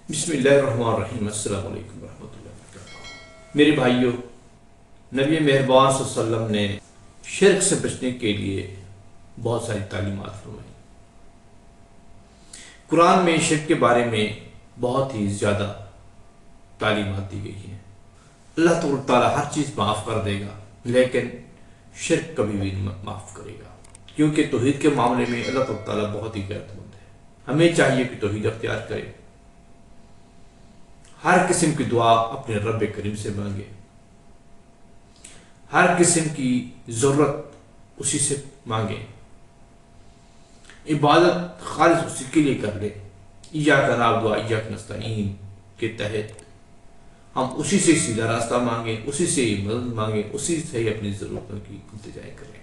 بسم اللہ الرحمن الرحیم۔ السلام علیکم ورحمۃ اللہ وبرکاتہ۔ میرے بھائیوں، نبی مہربان صلی اللہ علیہ وسلم نے شرک سے بچنے کے لیے بہت ساری تعلیمات فرمائی۔ قرآن میں شرک کے بارے میں بہت ہی زیادہ تعلیمات دی گئی ہیں۔ اللہ تعالیٰ ہر چیز معاف کر دے گا، لیکن شرک کبھی بھی نہیں معاف کرے گا، کیونکہ توحید کے معاملے میں اللہ تعالیٰ بہت ہی غیرت مند ہے۔ ہمیں چاہیے کہ توحید اختیار کرے، ہر قسم کی دعا اپنے رب کریم سے مانگے، ہر قسم کی ضرورت اسی سے مانگے، عبادت خالص اسی کے لیے کر لے۔ ایاک نعبد و ایاک نستعین کے تحت ہم اسی سے سیدھا راستہ مانگیں، اسی سے مدد مانگیں، اسی سے ہی اپنی ضرورتوں کی التجا کریں۔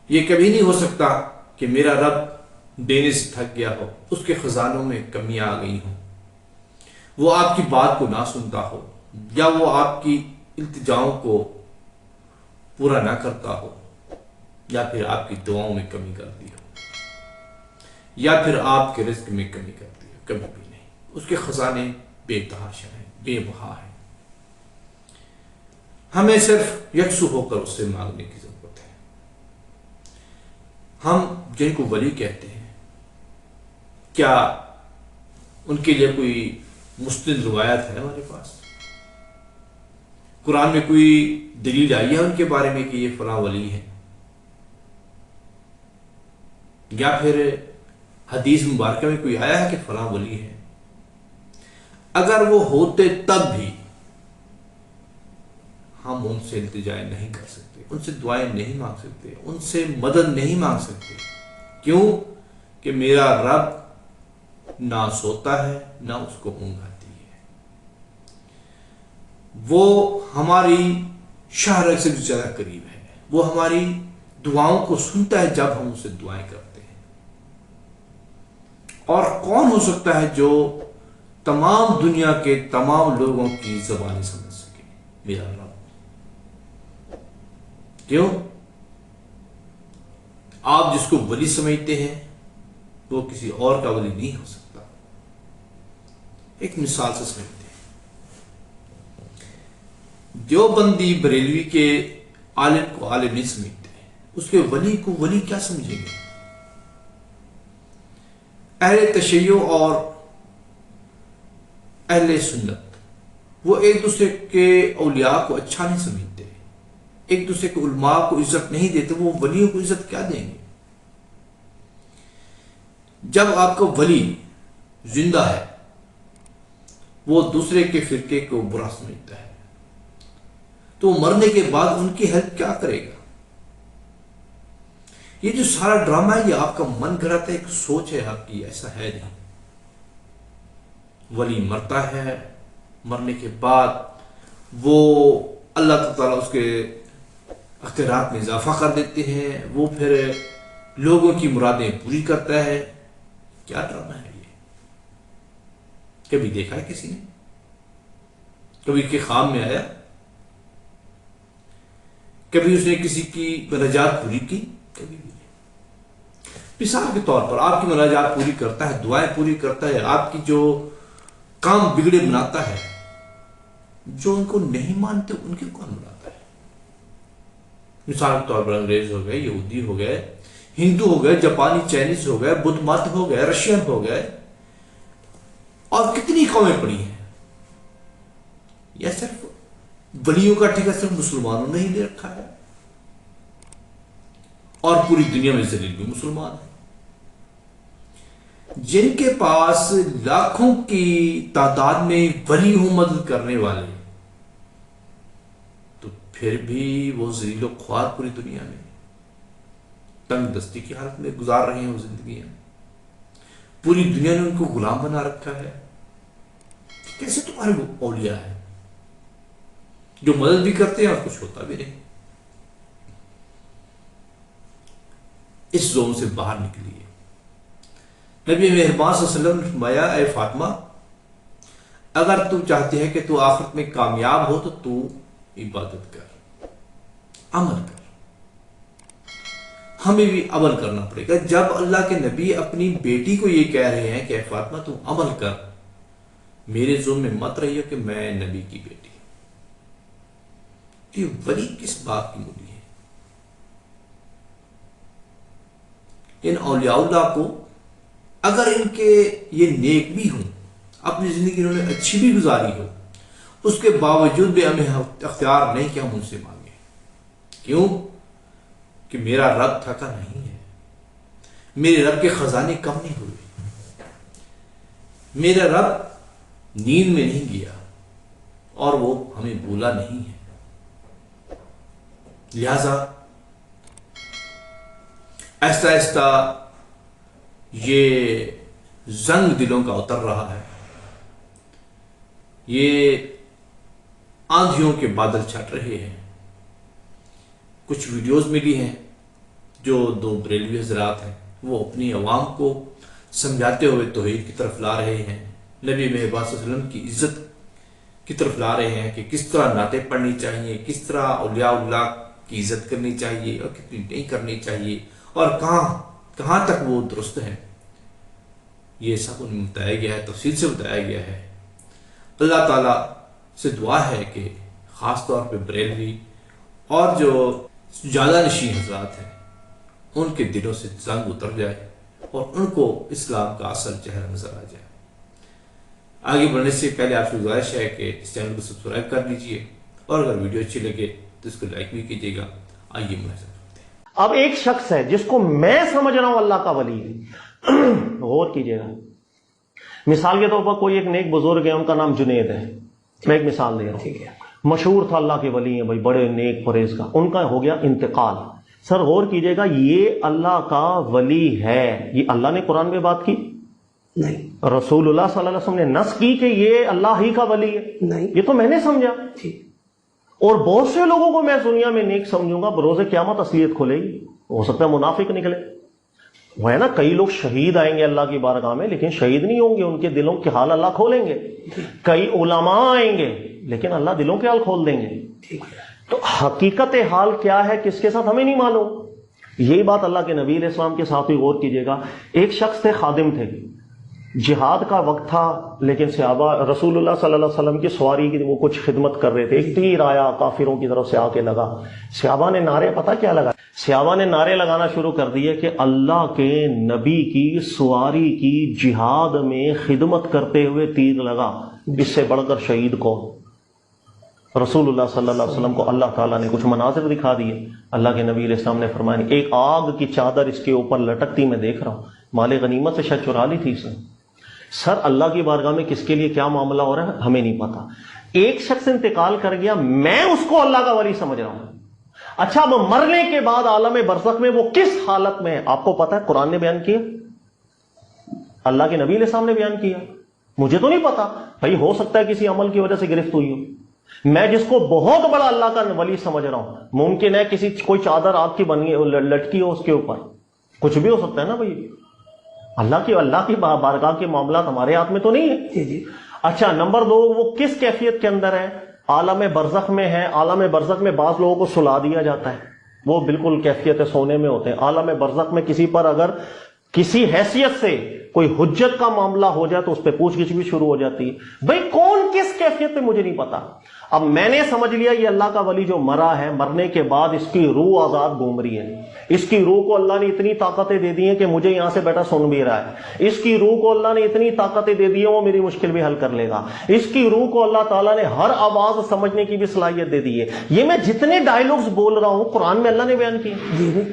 یہ کبھی نہیں ہو سکتا کہ میرا رب دینے سے تھک گیا ہو، اس کے خزانوں میں کمیاں آ گئی ہوں، وہ آپ کی بات کو نہ سنتا ہو، یا وہ آپ کی التجاؤں کو پورا نہ کرتا ہو، یا پھر آپ کی دعاؤں میں کمی کر دی ہو، یا پھر آپ کے رزق میں کمی کر دی ہو۔ کبھی بھی نہیں۔ اس کے خزانے بے تحاشا ہیں، بے بہا ہیں۔ ہمیں صرف یکسو ہو کر اس سے مانگنے کی ضرورت ہے۔ ہم جن کو ولی کہتے ہیں، کیا ان کے لیے کوئی مستند روایت ہے ہمارے پاس؟ قرآن میں کوئی دلیل آئی ہے ان کے بارے میں کہ یہ فلاں ولی ہے؟ یا پھر حدیث مبارکہ میں کوئی آیا ہے کہ فلاں ولی ہے؟ اگر وہ ہوتے تب بھی ہم ان سے التجا نہیں کر سکتے، ان سے دعائیں نہیں مانگ سکتے، ان سے مدد نہیں مانگ سکتے۔ کیوں؟ کہ میرا رب نہ سوتا ہے، نہ اس کو اونگ آتی ہے۔ وہ ہماری شہرت سے بھی زیادہ قریب ہے، وہ ہماری دعاؤں کو سنتا ہے جب ہم اسے دعائیں کرتے ہیں۔ اور کون ہو سکتا ہے جو تمام دنیا کے تمام لوگوں کی زبانیں سمجھ سکے؟ میرا رب۔ کیوں؟ آپ جس کو ولی سمجھتے ہیں وہ کسی اور کا ولی نہیں ہو سکتا۔ ایک مثال سے سمجھتے ہیں۔ دیوبندی بریلوی کے عالم کو عالم نہیں سمجھتے، اس کے ولی کو ولی کیا سمجھیں گے؟ اہل تشیع اور اہل سنت وہ ایک دوسرے کے اولیاء کو اچھا نہیں سمجھتے، ایک دوسرے کے علماء کو عزت نہیں دیتے، وہ ولیوں کو عزت کیا دیں گے؟ جب آپ کا ولی زندہ ہے وہ دوسرے کے فرقے کو برا سمجھتا ہے، تو مرنے کے بعد ان کی ہیلپ کیا کرے گا؟ یہ جو سارا ڈرامہ ہے یہ آپ کا من گھڑاتا ہے، ایک سوچ ہے آپ کی، ایسا ہے نہیں۔ ولی مرتا ہے، مرنے کے بعد وہ اللہ تعالیٰ اس کے اختیارات میں اضافہ کر دیتے ہیں، وہ پھر لوگوں کی مرادیں پوری کرتا ہے۔ کیا ڈرامہ ہے یہ؟ کبھی دیکھا ہے کسی نے؟ کبھی کے خواب میں آیا؟ کبھی اس نے کسی کی مناجات پوری کی؟ کبھی بھی نہیں۔ مثال کے طور پر آپ کی مناجات پوری کرتا ہے، دعائیں پوری کرتا ہے، آپ کی جو کام بگڑے بناتا ہے، جو ان کو نہیں مانتے ان کے کون بناتا ہے؟ مثال کے طور پر انگریز ہو گئے، یہودی ہو گئے، ہندو ہو گئے، جاپانی چائنیز ہو گئے، بدھ مت ہو گئے، رشین ہو گئے، اور کتنی قومیں پڑی ہیں۔ یا صرف ولیوں کا ٹھیکہ صرف مسلمانوں نے ہی لے رکھا ہے، اور پوری دنیا میں ذلیل بھی مسلمان ہیں، جن کے پاس لاکھوں کی تعداد میں ولی ہوں مدد کرنے والے، تو پھر بھی وہ ذلیل و خوار پوری دنیا میں تنگ دستی کی حالت میں گزار رہے ہیں وہ زندگیاں۔ پوری دنیا نے ان کو غلام بنا رکھا ہے۔ کیسے تمہارے وہ اولیاء ہیں جو مدد بھی کرتے ہیں اور کچھ ہوتا بھی نہیں؟ اس زون سے باہر نکلیے۔ نبی مہربان صلی اللہ علیہ وسلم نے فرمایا، اے فاطمہ، اگر تم چاہتے ہیں کہ تو آخرت میں کامیاب ہو تو عبادت کر، عمل کر۔ ہمیں بھی عمل کرنا پڑے گا۔ جب اللہ کے نبی اپنی بیٹی کو یہ کہہ رہے ہیں کہ اے فاطمہ تم عمل کر، میرے ظلم میں مت رہیے کہ میں نبی کی بیٹی ہوں. یہ ولی کس بات کی مولی ہے؟ ان اولیاء اللہ کو اگر ان کے یہ نیک بھی ہوں، اپنی زندگی انہوں نے اچھی بھی گزاری ہو، اس کے باوجود بھی ہمیں اختیار نہیں کہ ہم ان سے مانگیں. کیوں؟ کہ میرا رب تھکا نہیں ہے، میرے رب کے خزانے کم نہیں ہوئے، میرا رب نیند میں نہیں گیا اور وہ ہمیں بھولا نہیں ہے. لہذا ایسا ایسا یہ زنگ دلوں کا اتر رہا ہے، یہ آندھیوں کے بادل چھٹ رہے ہیں. کچھ ویڈیوز ملی ہیں جو دو بریلوی حضرات ہیں، وہ اپنی عوام کو سمجھاتے ہوئے توحید کی طرف لا رہے ہیں، نبی محبوب صلی اللہ علیہ وسلم کی عزت کی طرف لا رہے ہیں کہ کس طرح نعتیں پڑھنی چاہیے، کس طرح اولیاء اللہ کی عزت کرنی چاہیے اور کتنی نہیں کرنی چاہیے، اور کہاں تک وہ درست ہے. یہ سب انہیں بتایا گیا ہے، تفصیل سے بتایا گیا ہے. اللہ تعالیٰ سے دعا ہے کہ خاص طور پہ بریلوی اور جو زیادہ نشین حضرات ہیں ان کے دلوں سے زنگ اتر جائے اور ان کو اسلام کا اصل چہرہ نظر آ جائے. آگے بڑھنے سے پہلے آپ سے گزارش ہے کہ اس چینل کو سبسکرائب کر لیجئے اور اگر ویڈیو اچھی لگے تو اس کو لائک بھی کیجیے گا. آئیے ملاحظہ کرتے ہیں. اب ایک شخص ہے جس کو میں سمجھ رہا ہوں اللہ کا ولی ہے، غور کیجیے گا. مثال کے طور پر کوئی ایک نیک بزرگ ہے، ان کا نام جنید ہے، میں ایک مثال دے رہا ہوں. مشہور تھا، اللہ کے ولی ہیں بھائی، بڑے نیک پرہیز کا. ان کا ہو گیا انتقال. سر غور کیجیے گا، یہ اللہ کا ولی ہے. یہ اللہ نے قرآن میں بات کی نہیں، رسول اللہ صلی اللہ علیہ وسلم نے نص کی کہ یہ اللہ ہی کا ولی ہے نہیں. یہ تو میں نے سمجھا. ٹھیک. اور بہت سے لوگوں کو میں دنیا میں نیک سمجھوں گا، بروز قیامت اصلیت کھلے گی. ہو سکتا ہے منافق نکلے. وہ ہے نا، کئی لوگ شہید آئیں گے اللہ کی بارگاہ میں لیکن شہید نہیں ہوں گے، ان کے دلوں کے حال اللہ کھولیں گے. کئی علماء آئیں گے لیکن اللہ دلوں کے حال کھول دیں گے. ٹھیک. تو حقیقت حال کیا ہے کس کے ساتھ ہمیں نہیں معلوم. یہی بات اللہ کے نبی علیہ السلام کے ساتھ بھی غور کیجیے گا. ایک شخص تھے، خادم تھے، جہاد کا وقت تھا لیکن صحابہ رسول اللہ صلی اللہ علیہ وسلم کی سواری کی وہ کچھ خدمت کر رہے تھے. ایک تیر آیا کافروں کی طرف سے آ کے لگا. صحابہ نے نعرے، پتہ کیا لگا؟ صحابہ نے نعرے لگانا شروع کر دیے کہ اللہ کے نبی کی سواری کی جہاد میں خدمت کرتے ہوئے تیر لگا، اس سے بڑھ کر شہید کون؟ رسول اللہ صلی اللہ علیہ وسلم کو اللہ تعالیٰ نے کچھ مناظر دکھا دیے. اللہ کے نبی علیہ السلام نے فرمایا، ایک آگ کی چادر اس کے اوپر لٹکتی میں دیکھ رہا ہوں، مال غنیمت سے شاید چرا لی تھی اس نے. سر اللہ کی بارگاہ میں کس کے لیے کیا معاملہ ہو رہا ہے ہمیں نہیں پتا. ایک شخص انتقال کر گیا، میں اس کو اللہ کا ولی سمجھ رہا ہوں. اچھا، وہ مرنے کے بعد عالم برزخ میں وہ کس حالت میں ہے آپ کو پتا ہے؟ قرآن نے بیان کیا، اللہ کے نبی علیہ السلام نے بیان کیا. مجھے تو نہیں پتا بھائی، ہو سکتا ہے کسی عمل کی وجہ سے گرفت ہوئی ہو. میں جس کو بہت بڑا اللہ کا ولی سمجھ رہا ہوں، ممکن ہے کوئی چادر آگ کی بنی لٹکی ہو اس کے اوپر، کچھ بھی ہو سکتا ہے نا بھائی. اللہ کی بارگاہ کے معاملات ہمارے ہاتھ میں تو نہیں ہے. جی جی. اچھا، نمبر 2، وہ کس کیفیت کے اندر ہے؟ عالم برزخ میں ہے. عالم برزخ میں بعض لوگوں کو سلا دیا جاتا ہے، وہ بالکل کیفیت سونے میں ہوتے ہیں. عالم برزخ میں کسی پر اگر کسی حیثیت سے کوئی حجت کا معاملہ ہو جائے تو اس پہ پوچھ گچھ بھی شروع ہو جاتی ہے. بھائی کون کس کیفیت پہ مجھے نہیں پتا. اب میں نے سمجھ لیا یہ اللہ کا ولی جو مرا ہے، مرنے کے بعد اس کی روح آزاد گھوم رہی ہے. اس کی روح کو اللہ نے اتنی طاقتیں دے دی ہیں کہ مجھے یہاں سے بیٹا سن بھی رہا ہے. اس کی روح کو اللہ نے اتنی طاقتیں دے دی ہیں وہ میری مشکل بھی حل کر لے گا. اس کی روح کو اللہ تعالیٰ نے ہر آواز سمجھنے کی بھی صلاحیت دے دی ہے. یہ میں جتنے ڈائلوگز بول رہا ہوں قرآن میں اللہ نے بیان کیے. جی جی.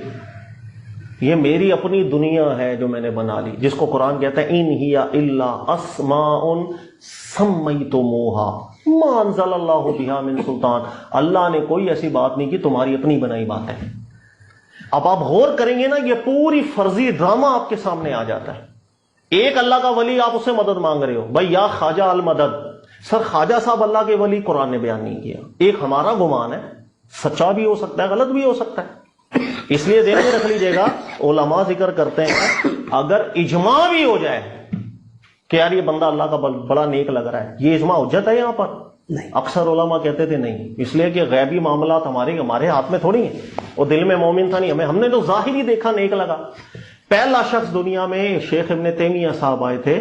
یہ میری اپنی دنیا ہے جو میں نے بنا لی، جس کو قرآن کہتا ہے ان ہی الا اسماء سمیتموہا ما انزل اللہ بہا من سلطان. اللہ نے کوئی ایسی بات نہیں کی، تمہاری اپنی بنائی بات ہے. اب آپ غور کریں گے نا، یہ پوری فرضی ڈرامہ آپ کے سامنے آ جاتا ہے. ایک اللہ کا ولی، آپ اس سے مدد مانگ رہے ہو، بھائی یا خواجہ المدد. سر خواجہ صاحب اللہ کے ولی قرآن نے بیان نہیں کیا. ایک ہمارا گمان ہے، سچا بھی ہو سکتا ہے غلط بھی ہو سکتا ہے، اس لیے ذہن میں رکھ لیجیے گا. علماء ذکر کرتے ہیں اگر اجماع بھی ہو جائے کہ یار یہ بندہ اللہ کا بڑا نیک لگ رہا ہے، یہ اجماع حجت ہے یہاں پر؟ نہیں. اکثر علماء کہتے تھے نہیں، اس لیے کہ غیبی معاملات ہمارے ہاتھ میں تھوڑی ہیں. وہ دل میں مومن تھا نہیں، ہم نے تو ظاہری دیکھا نیک لگا. پہلا شخص دنیا میں شیخ ابن تیمیہ صاحب آئے تھے،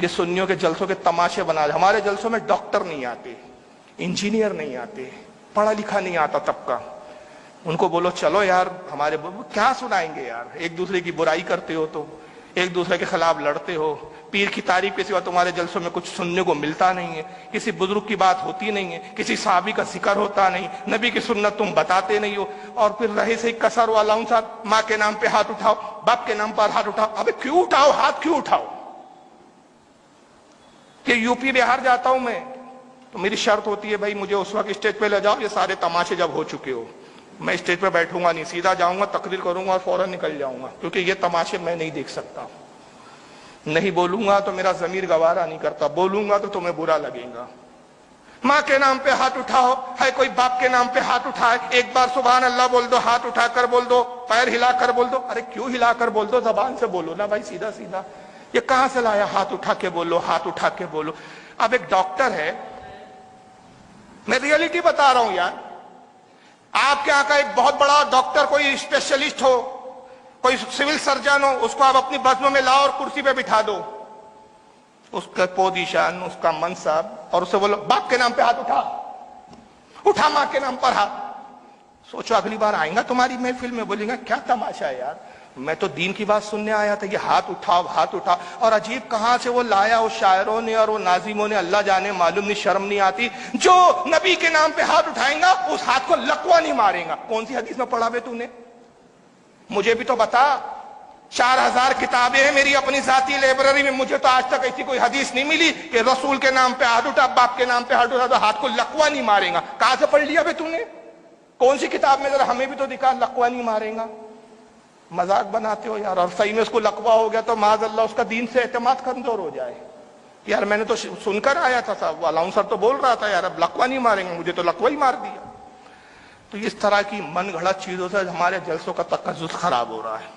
یہ سنیوں کے جلسوں کے تماشے بنا رہے. ہمارے جلسوں میں ڈاکٹر نہیں آتے, انجینئر نہیں آتے, پڑھا لکھا نہیں آتا طبقہ. ان کو بولو چلو یار ہمارے کیا سنائیں گے یار, ایک دوسرے کی برائی کرتے ہو تو ایک دوسرے کے خلاف لڑتے ہو. پیر کی تعریف کے سوا تمہارے جلسوں میں کچھ سننے کو ملتا نہیں ہے, کسی بزرگ کی بات ہوتی نہیں ہے, کسی صحابی کا ذکر ہوتا نہیں, نبی کی سنت تم بتاتے نہیں ہو. اور پھر رہے سے کسر والا ہوں صاحب, ماں کے نام پہ ہاتھ اٹھاؤ, باپ کے نام پر ہاتھ اٹھاؤ. ابے کیوں اٹھاؤ, ہاتھ کیوں اٹھاؤ؟ کہ یو پی بہار جاتا ہوں میں تو میری شرط ہوتی ہے بھائی مجھے اس وقت اسٹیج پہ لے جاؤ یہ سارے تماشے جب ہو چکے ہو. میں اسٹیج پہ بیٹھوں گا نہیں, سیدھا جاؤں گا, تقریر کروں گا اور فوراً نکل جاؤں گا, کیونکہ یہ تماشے میں نہیں دیکھ سکتا. نہیں بولوں گا تو میرا ضمیر گوارا نہیں کرتا, بولوں گا تو تمہیں برا لگے گا. ماں کے نام پہ ہاتھ اٹھاؤ, ہے کوئی باپ کے نام پہ ہاتھ اٹھائے, ایک بار سبحان اللہ بول دو, ہاتھ اٹھا کر بول دو, پیر ہلا کر بول دو. ارے کیوں ہلا کر بول دو, زبان سے بولو نا بھائی, سیدھا سیدھا. یہ کہاں سے لایا ہاتھ اٹھا کے بولو, ہاتھ اٹھا کے بولو. اب ایک ڈاکٹر ہے, میں ریئلٹی بتا رہا ہوں یار, آپ کے یہاں کا ایک بہت بڑا ڈاکٹر, کوئی اسپیشلسٹ ہو, کوئی سول سرجن ہو, اس کو آپ اپنی بزم میں لاؤ اور کرسی پہ بٹھا دو, اس کا پوزیشن, اس کا منصب, اور اسے بولو باپ کے نام پہ ہاتھ اٹھا, اٹھا ماں کے نام پر ہاتھ. سوچو اگلی بار آئیں گا تمہاری محفل میں, بولیں گا کیا تماشا ہے یار, میں تو دین کی بات سننے آیا تھا, یہ ہاتھ اٹھاؤ ہاتھ اٹھاؤ. اور عجیب کہاں سے وہ لایا اس شاعروں نے اور وہ ناظموں نے, اللہ جانے, معلوم نہیں, شرم نہیں آتی. جو نبی کے نام پہ ہاتھ اٹھائیں گا اس ہاتھ کو لقوہ نہیں مارے گا. کون سی حدیث میں پڑھا بے تو نے, مجھے بھی تو بتا. 4000 کتابیں ہیں میری اپنی ذاتی لائبریری میں, مجھے تو آج تک ایسی کوئی حدیث نہیں ملی کہ رسول کے نام پہ ہاتھ اٹھا, باپ کے نام پہ ہاتھ اٹھا تو ہاتھ کو لقوہ نہیں مارے گا. کہاں سے پڑھ لیا بے تو نے, کون سی کتاب میں, ذرا ہمیں بھی تو دکھا, لقوہ نہیں مارے گا. مذاق بناتے ہو یار. اور صحیح میں اس کو لقوہ ہو گیا تو معاذ اللہ اس کا دین سے اعتماد کمزور ہو جائے. یار میں نے تو سن کر آیا تھا, صاحب الاؤنسر تو بول رہا تھا یار اب لقوہ نہیں ماریں گے, مجھے تو لقوہ ہی مار دیا. تو اس طرح کی من گھڑت چیزوں سے ہمارے جلسوں کا تقدس خراب ہو رہا ہے.